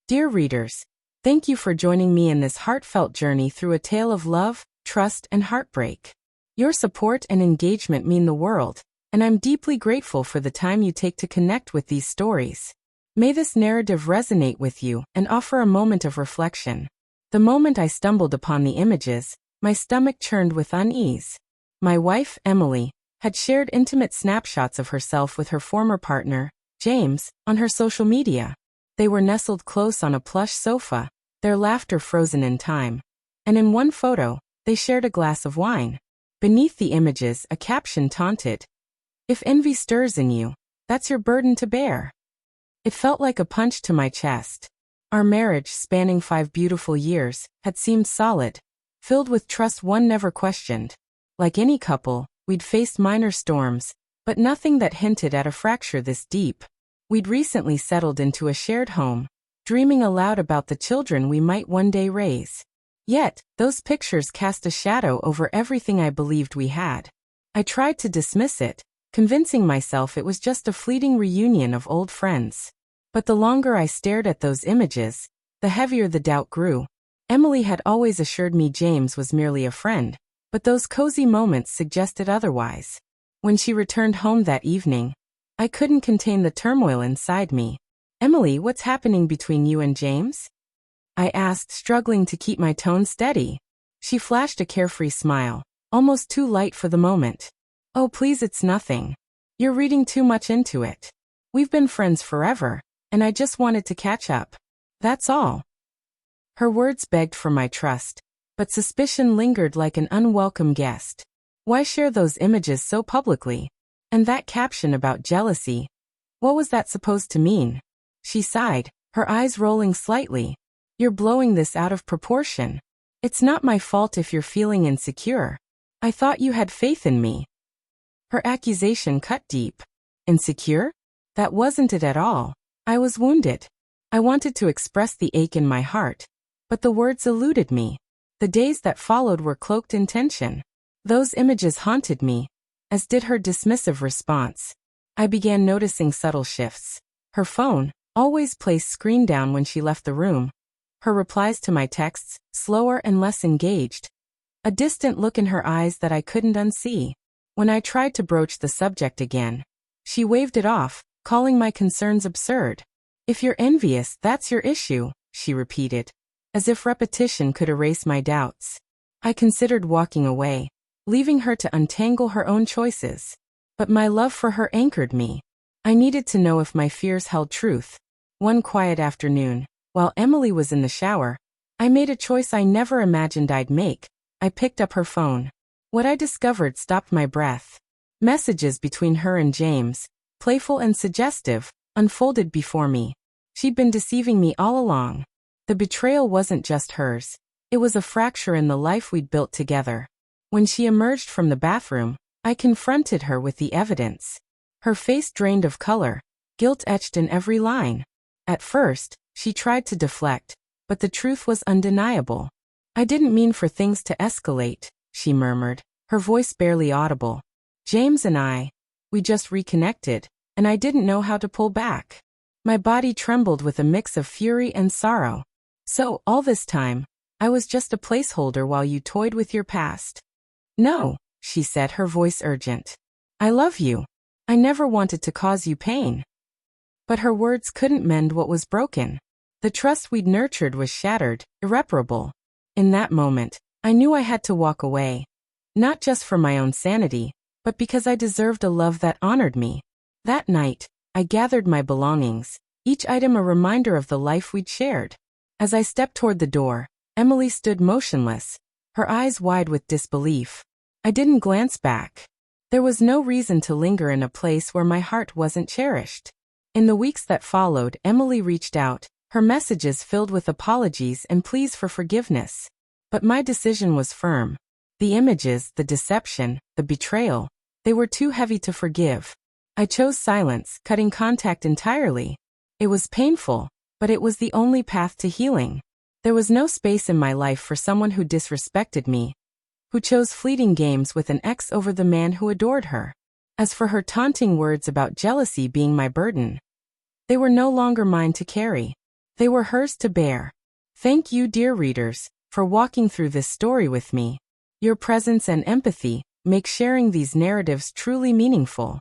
Dear readers, thank you for joining me in this heartfelt journey through a tale of love, trust, and heartbreak. Your support and engagement mean the world, and I'm deeply grateful for the time you take to connect with these stories. May this narrative resonate with you and offer a moment of reflection. The moment I stumbled upon the images, my stomach churned with unease. My wife, Emily, had shared intimate snapshots of herself with her former partner, James, on her social media. They were nestled close on a plush sofa, their laughter frozen in time. And in one photo, they shared a glass of wine. Beneath the images, a caption taunted, "If envy stirs in you, that's your burden to bear." It felt like a punch to my chest. Our marriage, spanning 5 beautiful years, had seemed solid, filled with trust one never questioned. Like any couple, we'd faced minor storms, but nothing that hinted at a fracture this deep. We'd recently settled into a shared home, dreaming aloud about the children we might one day raise. Yet, those pictures cast a shadow over everything I believed we had. I tried to dismiss it, convincing myself it was just a fleeting reunion of old friends. But the longer I stared at those images, the heavier the doubt grew. Emily had always assured me James was merely a friend, but those cozy moments suggested otherwise. When she returned home that evening, I couldn't contain the turmoil inside me. "Emily, what's happening between you and James?" I asked, struggling to keep my tone steady. She flashed a carefree smile, almost too light for the moment. "Oh, please, it's nothing. You're reading too much into it. We've been friends forever, and I just wanted to catch up. That's all." Her words begged for my trust, but suspicion lingered like an unwelcome guest. Why share those images so publicly? And that caption about jealousy, what was that supposed to mean? She sighed, her eyes rolling slightly. "You're blowing this out of proportion. It's not my fault if you're feeling insecure. I thought you had faith in me." Her accusation cut deep. Insecure? That wasn't it at all. I was wounded. I wanted to express the ache in my heart, but the words eluded me. The days that followed were cloaked in tension. Those images haunted me, as did her dismissive response. I began noticing subtle shifts. Her phone, always placed screen down when she left the room. Her replies to my texts, slower and less engaged. A distant look in her eyes that I couldn't unsee. When I tried to broach the subject again, she waved it off, calling my concerns absurd. "If you're envious, that's your issue," she repeated, as if repetition could erase my doubts. I considered walking away, leaving her to untangle her own choices. But my love for her anchored me. I needed to know if my fears held truth. One quiet afternoon, while Emily was in the shower, I made a choice I never imagined I'd make. I picked up her phone. What I discovered stopped my breath. Messages between her and James, playful and suggestive, unfolded before me. She'd been deceiving me all along. The betrayal wasn't just hers. It was a fracture in the life we'd built together. When she emerged from the bathroom, I confronted her with the evidence. Her face drained of color, guilt etched in every line. At first, she tried to deflect, but the truth was undeniable. "I didn't mean for things to escalate," she murmured, her voice barely audible. "James and we just reconnected, and I didn't know how to pull back." My body trembled with a mix of fury and sorrow. "So, all this time, I was just a placeholder while you toyed with your past." "No," she said, her voice urgent. "I love you. I never wanted to cause you pain." But her words couldn't mend what was broken. The trust we'd nurtured was shattered, irreparable. In that moment, I knew I had to walk away. Not just for my own sanity, but because I deserved a love that honored me. That night, I gathered my belongings, each item a reminder of the life we'd shared. As I stepped toward the door, Emily stood motionless, her eyes wide with disbelief. I didn't glance back. There was no reason to linger in a place where my heart wasn't cherished. In the weeks that followed, Emily reached out, her messages filled with apologies and pleas for forgiveness. But my decision was firm. The images, the deception, the betrayal, they were too heavy to forgive. I chose silence, cutting contact entirely. It was painful, but it was the only path to healing. There was no space in my life for someone who disrespected me, who chose fleeting games with an ex over the man who adored her. As for her taunting words about jealousy being my burden, they were no longer mine to carry. They were hers to bear. Thank you, dear readers, for walking through this story with me. Your presence and empathy make sharing these narratives truly meaningful.